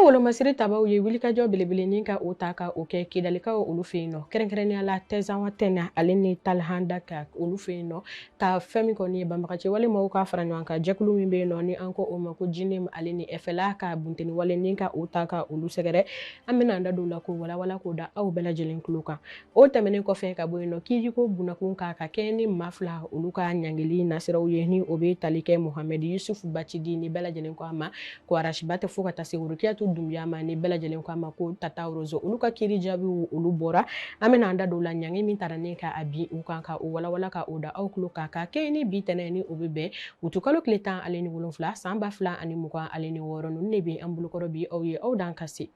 wolo masiri tabaw ye wulikajɔ belebelenin ka o ta ka o kɛ kidalikaw olu fɛ yen nɔ kɛrɛnkɛrɛnnenya la tɛzan tɛnɛ ale ni talihanda ka olu fɛ yen nɔ ka fɛn min kɔni ye banbagaci wale maaw ka fara ɲɔgɔn kan jɛkulu min bɛ yen nɔ ni an ko o ma ko jinɛ ale ni ɛfɛla ka bunteni wale ni ka o ta ka olu sɛgɛrɛ an bɛna an da don la ko walawala ko da aw bɛɛ lajɛlen tulo kan o tɛmɛnen kɔfɛ ka bɔ yen nɔ kiiriko bunakun ka kɛ ni maa fila olu ka ɲangili nasiraw ye ni o bɛ tali kɛ Mohamɛdi Yusufu Bacidi ni bɛɛ lajɛlen ko a ma ko arasiba tɛ fo ka taa se Worokiyatu Dunbiya ma ni bɛɛ lajɛlen ko a ma ko Tata Rozo olu ka kiiri jaabiw olu bɔra an bɛna an da don la ɲangi min taara ne ka a bin u kan ka o walawala ka o da aw tulo kan ka kɛ ni bi tɛnɛ ni o bɛ bɛn utukalo tile 17 san 2026 ninnu de bɛ an bolokɔrɔ bi aw ye aw dan ka se.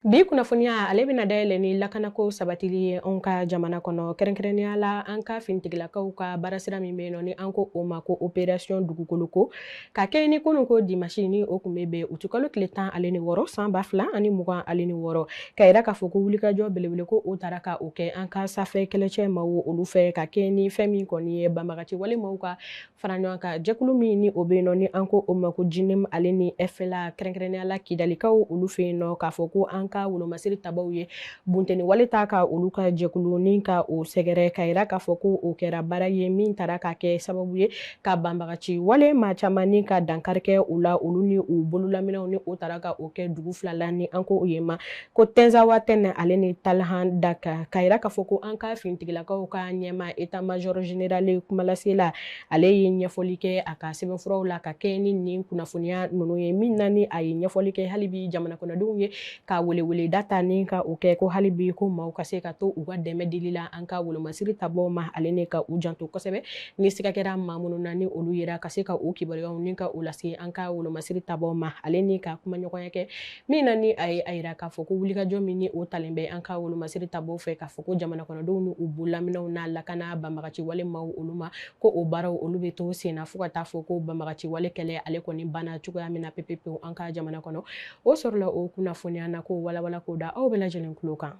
Bi kunnafoniya ale bɛna dayɛlɛ ni lakanako sabatili ye anw ka jamana kɔnɔ kɛrɛnkɛrɛnnenya la an ka finitigilakaw ka baarasira min bɛ yen nɔ ni an ko o ma ko opération dugukoloko ka kɛ ni kunun ko dimanche ni o kun bɛ bɛn utukalo tile 16 san 2026 ka yira k'a fɔ ko wulikajɔ belebele ko o taara ka o kɛ an ka safɛ kɛlɛcɛ maaw olu fɛ ka kɛ ni fɛn min kɔni ye banbagaci wale maaw ka fara ɲɔgɔn kan jɛkulu min ni o bɛ yen nɔ ni an ko o ma ko jinɛm ale ni ɛfɛla kɛrɛnkɛrɛnnenya la kidalikaw olu fɛ yen nɔ k'a fɔ ko an ka wolomasiri tabaw ye bunteni wale ta ka olu ka jɛkulu ni ka o sɛgɛrɛ ka yira k'a fɔ ko o kɛra baara ye min taara ka kɛ sababu ye ka banbagaci wale maa caman ni ka dankari kɛ u la olu ni u bololaminɛw ni o taara ka o kɛ dugu fila la ni an ko o ye ma ko tɛnzawa tɛnɛ ale ni talihan daka ka yira k'a fɔ ko an ka finitigilakaw ka ɲɛma état major général kumalase la ale ye ɲɛfɔli kɛ a ka sɛbɛnfuraw la ka kɛ ni nin kunnafoniya ninnu ye min na ni a ye ɲɛfɔli kɛ hali bi jamana kɔnɔdenw ye ka wele data ni ka o kɛ ko hali bi ko maaw ka se ka to u ka dɛmɛ dili la an ka wolomasiri tabaw ma ale ni ka u janto kosɛbɛ ni siga kɛra maa minnu na ni olu yera ka se ka u kibaruyaw ni ka u lase an ka wolomasiri tabaw ma ale ni ka kuma ɲɔgɔnya kɛ min na ni a ye a yira k'a fɔ ko wulikajɔ min ni o talen bɛ an ka wolomasiri tabaw fɛ k'a fɔ ko jamana kɔnɔdenw ni u bololaminɛw n'a lakana banbagaci wale maaw olu ma ko o baaraw olu bɛ to sen na fo ka taa fɔ ko banbagaci wale kɛlɛ ale kɔni banna cogoya min na pepepewu an ka jamana kɔnɔ o sɔrɔla o kunnafoniya na ko walawala ko da aw bɛɛ lajɛlen tulo kan.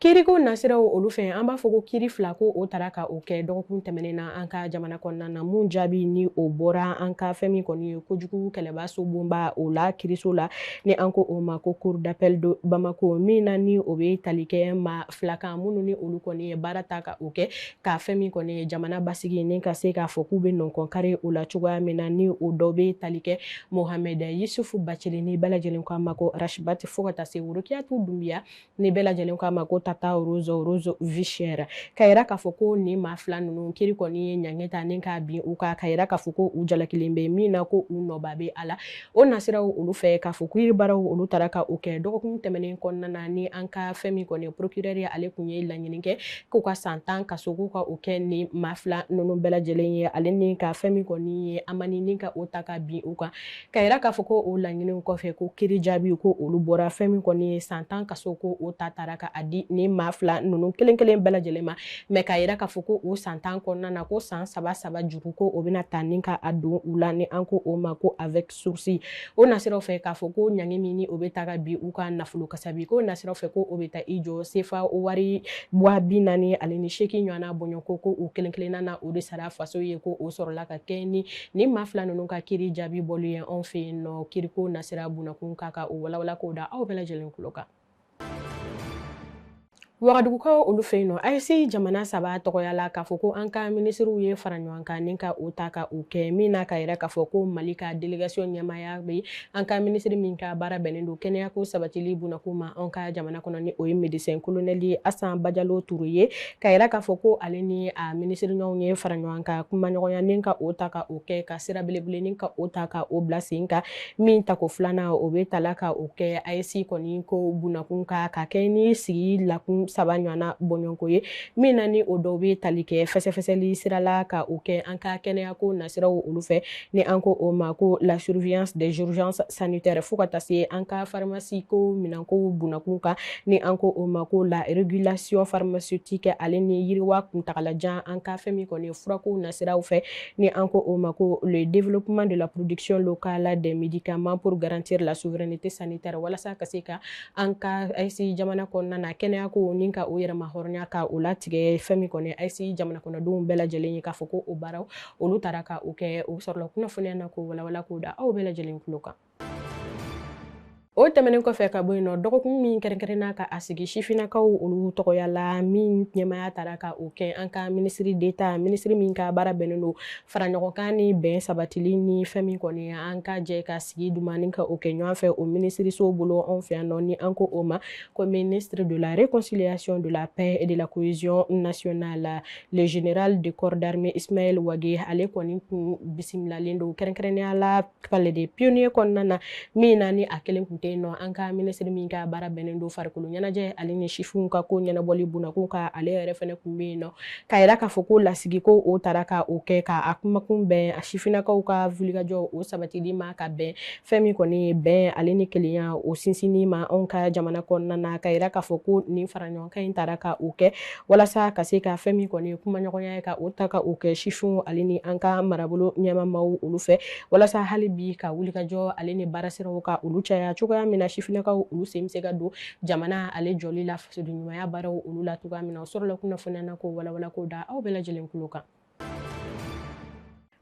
Kiiriko nasiraw olu fɛ an b'a fɔ ko kiiri fila ko o taara ka o kɛ dɔgɔkun tɛmɛnen na an ka jamana kɔnɔna na mun jaabi ni o bɔra an ka fɛn min kɔni ye kojugu kɛlɛba sobonba o la kiiriso la ni an ko o ma ko cour d'appel de Bamako min na ni o bɛ tali kɛ maa fila kan minnu ni olu kɔni ye baara ta ka o kɛ ka fɛn min kɔni ye jamana basigi ni ka se k'a fɔ k'u bɛ nɔnkɔn kari o la cogoya min na ni o dɔ bɛ tali kɛ Mohamɛdi Yusufu Bacili ni bɛɛ lajɛlen ko a ma ko Arachibati fo ka taa se Worokiyatu Dunbiya ni bɛɛ lajɛlen ko a ma ko Tata Rozo Vichère ka yira k'a fɔ ko ni maa fila ninnu kiiri kɔni ye ɲange ta ni k'a bin u ka yira k'a fɔ ko u jalakilen bɛ min na ko u nɔba bɛ a la o nasiraw olu fɛ k'a fɔ kiiri baaraw olu taara ka o kɛ dɔgɔkun tɛmɛnen kɔnɔna na ni an ka fɛn min kɔni procureur ye ale kun ye laɲini kɛ k'u ka san 10 kaso k'u ka o kɛ ni maa fila ninnu bɛɛ lajɛlen ye ale ni ka fɛn min kɔni ye amani ni ka o ta ka bin u kan ka yira k'a fɔ ko o laɲiniw kɔfɛ ko kiiri jaabi ko olu bɔra fɛn min kɔni ye san 10 kaso ko o ta taara ka a di ni maa fila ninnu kelen kelen bɛɛ lajɛlen ma mɛ ka yira k'a fɔ ko o san 10 kɔnɔna na ko san 3 juru ko o bɛna ta ni ka a don u la ni an ko o ma ko avec sursis o nasiraw fɛ k'a fɔ ko ɲangi min ni o bɛ ta ka bi u ka nafolo kasabi ko nasiraw fɛ ko o bɛ taa i jɔ sefa wari 40 ale ni 8 ɲɔgɔnna bɔɲɔ ko u kelen kelenna na o de sara faso ye ko o sɔrɔla ka kɛ ni maa fila ninnu ka kiiri jaabi bɔli ye anw fɛ yen nɔ kiiriko nasira bunakun ka o walawala k'o da aw bɛɛ lajɛlen tulo kan. Wagadugukaw olu fɛ yen nɔ AES jamana 3 tɔgɔya la k'a fɔ ko an ka minisiriw ye fara ɲɔgɔn kan ni ka o ta ka o kɛ min na ka yira k'a fɔ ko Mali ka délégation ɲɛmaaya bɛ an ka minisiri min ka baara bɛnnen don kɛnɛyako sabatili bunakun ma an ka jamana kɔnɔ ni o ye médecin colonel ye Asan Bajalo Ture ye ka yira k'a fɔ ko ale ni a minisiri ɲɔgɔnw ye fara ɲɔgɔn kan kuma ɲɔgɔnya ni ka o ta ka o kɛ ka sira belebele ni ka o ta ka o bila sen kan min tako filanan o bɛ tala ka o kɛ AES kɔni ko bunakun ka kɛ ni sigi lakun 3 ɲɔgɔnna bɔɲɔgɔnko ye min na ni o dɔw bɛ tali kɛ fɛsɛfɛsɛli sira la ka o kɛ an ka kɛnɛyako nasiraw olu fɛ ni an ko o ma ko la surveillance des urgences sanitaires fo ka taa se an ka pharmacie ko minanko bunakun kan ni an ko o ma ko la régulation pharmaceutique ale ni yiriwa kuntagalajan an ka fɛn min kɔni furako nasiraw fɛ ni an ko o ma ko le développement de la production locale des médicaments pour garantir la souveraineté sanitaire walasa ka se ka an ka AES jamana kɔnɔna na kɛnɛyako ni ka o yɛrɛ mahɔrɔnya ka o latigɛ fɛn min kɔni AES jamana kɔnɔdenw bɛɛ lajɛlen ye k'a fɔ ko o baaraw olu taara ka o kɛ o sɔrɔla kunnafoniya na ko walawala k'o da aw bɛɛ lajɛlen tulo kan. O tɛmɛnen kɔfɛ ka bɔ yen nɔ dɔgɔkun min kɛrɛnkɛrɛnna ka a sigi sifinnakaw olu tɔgɔya la min ɲɛmaya taara ka o kɛ an ka ministre d'État ministre min ka baara bɛnnen don faraɲɔgɔnkan ni bɛn sabatili ni fɛn min kɔni an ka jɛ ka sigi duma ni ka o kɛ ɲɔgɔn fɛ o ministreso bolo anw fɛ yan nɔ ni an ko o ma ko ministre de la réconciliation de la paix et de la cohésion nationale le général de corps d'armée Ismaël Wage ale kɔni kun bisimilalen don kɛrɛnkɛrɛnnenya la palais des pionniers kɔnɔna na min na ni a kelen kun no an ka ministre min ka baara bɛnnen don farikolo ɲɛnajɛ ale ni chifinw ka ko ɲɛnabɔli bunakun ka ale yɛrɛ fɛnɛ kun bɛ yen nɔ ka yira k'a fɔ ko lasigi ko o taara ka o kɛ ka a kumakun bɛn a sifinnakaw ka wulikajɔ o sabatili ma ka bɛn fɛn min kɔni bɛn ale ni kelenya o sinsinni ma anw ka jamana kɔnɔna na ka yira k'a fɔ ko nin faraɲɔgɔnkan in taara ka o kɛ walasa ka se ka fɛn min kɔni kumaɲɔgɔnya ye ka o ta ka o kɛ sifinw ale ni an ka marabolo ɲɛmamaw olu fɛ walasa hali bi ka wulikajɔ ale ni baarasiraw ka olu caya cogoya min na sifinnakaw olu sen bɛ se ka don jamana ale jɔli la fasodenɲumanya baaraw olu la cogoya min na o sɔrɔla kunnafoniya na ko walawala k'o da aw bɛɛ lajɛlen tulo kan.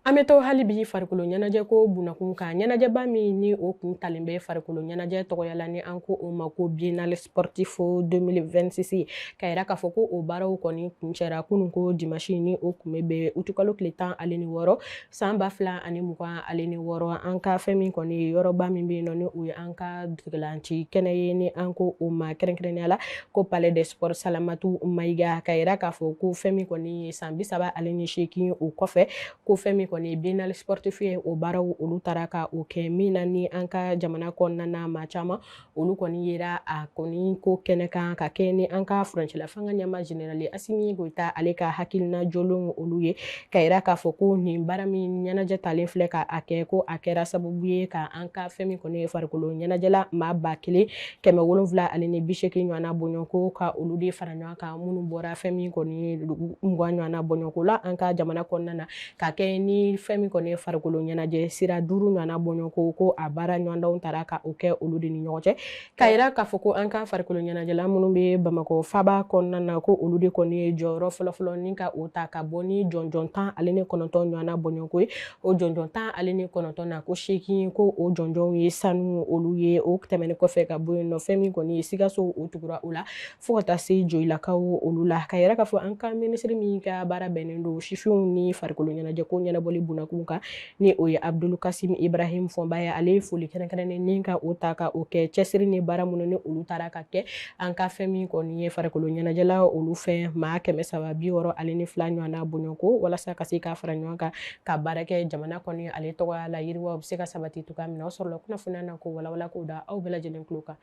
An bɛ to hali bi farikolo ɲɛnajɛ ko bunakun kan ɲɛnajɛba min ni o kun talen bɛ farikolo ɲɛnajɛ tɔgɔyala ni an ko o ma ko biennale sportif 2026 ka yira k'a fɔ ko o baaraw kɔni kuncɛra kunun ko dimanche ni o kun bɛ bɛn uti kalo tile 16 san 2026 an ka fɛn min kɔni yɔrɔba min bɛ yen nɔ ni o ye an ka dugulanci kɛnɛ ye ni an ko o ma kɛrɛnkɛrɛnnenya la ko palais des sports Salamatu Mayiga ka yira k'a fɔ ko fɛn min kɔni ye san 38 o kɔfɛ ko fɛn min kɔni biennale sportif ye o baaraw olu taara ka o kɛ min na ni an ka jamana kɔnɔna na maa caman olu kɔni yera a kɔni ko kɛnɛ kan ka kɛ ni an ka furancɛla fanga ɲɛma général Asimi Goita ale ka hakilina jolenw olu ye ka yira k'a fɔ ko nin baara min ɲɛnajɛ talen filɛ ka a kɛ ko a kɛra sababu ye ka an ka fɛn min kɔni ye farikolo ɲɛnajɛla maa 1780 ale ni 80 ɲɔgɔnna bɔɲɔgɔnko ka olu de fara ɲɔgɔn kan minnu bɔra fɛn min kɔni 20 ɲɔgɔnna bɔɲɔgɔnko la an ka jamana kɔnɔna na ka kɛ ni fɛn min kɔni ye farikolo ɲɛnajɛ sira 5 ɲɔgɔnna bɔɲɔgɔnko ko a baara ɲɔgɔndanw taara ka o kɛ olu de ni ɲɔgɔn cɛ ka yira k'a fɔ ko an ka farikolo ɲɛnajɛla minnu bɛ Bamakɔ faba kɔnɔna na ko olu de kɔni ye jɔyɔrɔ fɔlɔfɔlɔ ni ka o ta ka bɔ ni jɔnjɔn 19 ɲɔgɔnna bɔɲɔgɔnko ye o jɔnjɔn 19 na ko 8 ko o jɔnjɔnw ye sanu olu ye o tɛmɛnen kɔfɛ ka bɔ yen nɔ fɛn min kɔni ye Sikaso o tugura o la fo ka taa se Joyilakaw olu la ka yira k'a fɔ an ka ministre min ka baara bɛnnen don sifinw ni farikolo ɲɛnajɛ ko ɲɛnabɔli bunakun kan ni o ye Abdul Kasim Ibrahim Fɔnba ye ale ye foli kɛrɛnkɛrɛnnen ni ka o ta ka o kɛ cɛsiri ni baara minnu ni olu taara ka kɛ an ka fɛn min kɔni ye farikolo ɲɛnajɛla olu fɛ maa 360 ale ni 2 ɲɔgɔnna bɔɲɔgɔnko walasa ka se ka fara ɲɔgɔn kan ka baara kɛ jamana kɔni ale tɔgɔya la yiriwa bɛ se ka sabati cogoya min na o sɔrɔla kunnafoniya na ko walawala k'o da aw bɛɛ lajɛlen tulo kan.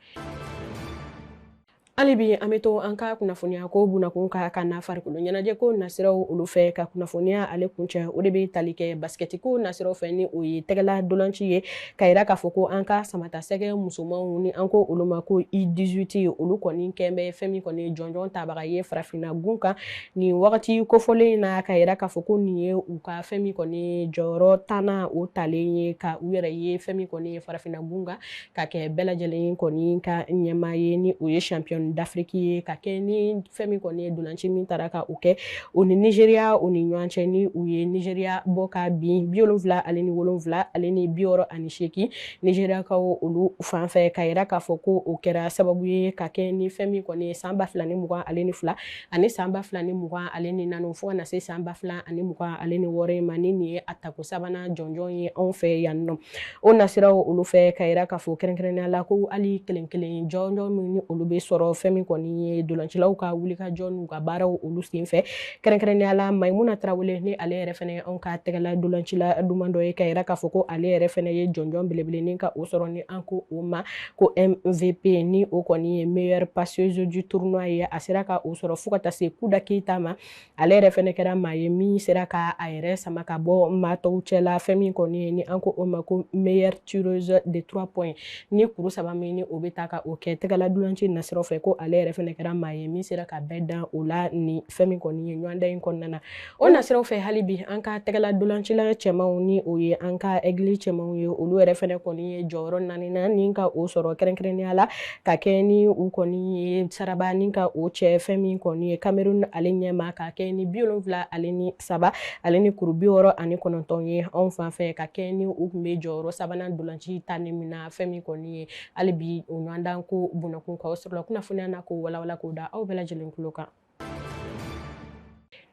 Hali bi an bɛ to an ka kunnafoniya ko bunakun ka na farikolo ɲɛnajɛ ko nasiraw olu fɛ ka kunnafoniya ale kuncɛ o de bɛ tali kɛ baskɛti ko nasiraw fɛ ni o ye tɛgɛla dolanci ye ka yira k'a fɔ ko an ka samata sɛgɛ musomanw ni an ko olu ma ko I18 olu kɔni kɛn bɛ fɛn min kɔni jɔnjɔn tabaga ye farafinna gun kan nin wagati kofɔlen na ka yira k'a fɔ ko nin ye u ka fɛn min kɔni jɔyɔrɔ 10 o talen ye ka u yɛrɛ ye fɛn min kɔni ye farafinna gun kan ka kɛ bɛɛ lajɛlen kɔni ka ɲɛma ye ni o ye champion d'Afrique ye ka kɛ ni fɛn min kɔni ye dolanci min taara ka o kɛ o ni Nigeria o ni ɲɔgɔn cɛ ni u ye Nigeria bɔ ka bin 77 ale ni 7 ale ni 68 Nigeriakaw olu fanfɛ ka yira k'a fɔ ko o kɛra sababu ye ka kɛ ni fɛn min kɔni ye san 2020 ale ni 2 ani san 2020 ale ni 4 fo ka na se san 2020 ale ni 6 ma ni nin ye a tako sabanan jɔnjɔn ye anw fɛ yan nɔ o nasiraw olu fɛ ka yira k'a fɔ kɛrɛnkɛrɛnnenya la ko hali kelen kelen jɔnjɔn min ni olu bɛ sɔrɔ fɛn min kɔni ye dolancilaw ka wulikajɔ n'u ka baaraw olu senfɛ kɛrɛnkɛrɛnnenya la Maimuna Tarawele ni ale yɛrɛ fɛnɛ anw ka tɛgɛla dolancila duman dɔ ye ka yira k'a fɔ ko ale yɛrɛ fɛnɛ ye jɔnjɔn belebele ni ka o sɔrɔ ni an ko o ma ko MVP ni o kɔni ye meilleure passeuse du tournoi ye a sera ka o sɔrɔ fo ka taa se Kuda Keita ma ale yɛrɛ fɛnɛ kɛra maa ye min sera ka a yɛrɛ sama ka bɔ maa tɔw cɛla fɛn min kɔni ye ni an ko o ma ko meilleure tireuse de 3 points ni kuru 3 min ni o bɛ ta ka o kɛ tɛgɛla dolanci nasiraw fɛ ko ko ale yɛrɛ fɛnɛ kɛra maa ye min sera ka bɛɛ dan o la ni fɛn min kɔni ye ɲɔgɔndan in kɔnɔna na o nasiraw fɛ hali bi an ka tɛgɛla dolancila cɛmanw ni o ye an ka egili cɛmanw ye olu yɛrɛ fɛnɛ kɔni ye jɔyɔrɔ 4 na ni ka o sɔrɔ kɛrɛnkɛrɛnnenya la ka kɛ ni u kɔni ye saraba ni ka o cɛ fɛn min kɔni ye Cameroun ale ɲɛma ka kɛ ni 73 ale ni 3 ale ni kuru 69 ye anw fan fɛ ka kɛ ni u kun bɛ jɔyɔrɔ 3nan dolanci ta ni min na fɛn min kɔni ye hali bi o ɲɔgɔndan ko bunakun ka o sɔrɔla kunnafoniya na ko walawala k'o da aw bɛɛ lajɛlen tulo kan.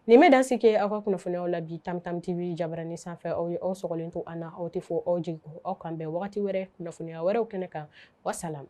Nin bɛ dansi kɛ aw ka kunnafoniyaw la bi Tam Tam TV jabaranin sanfɛ aw ye aw sɔgɔlen to an na aw tɛ fo aw jigi aw kan bɛn wagati wɛrɛ kunnafoniya wɛrɛw kɛnɛ kan wasalam.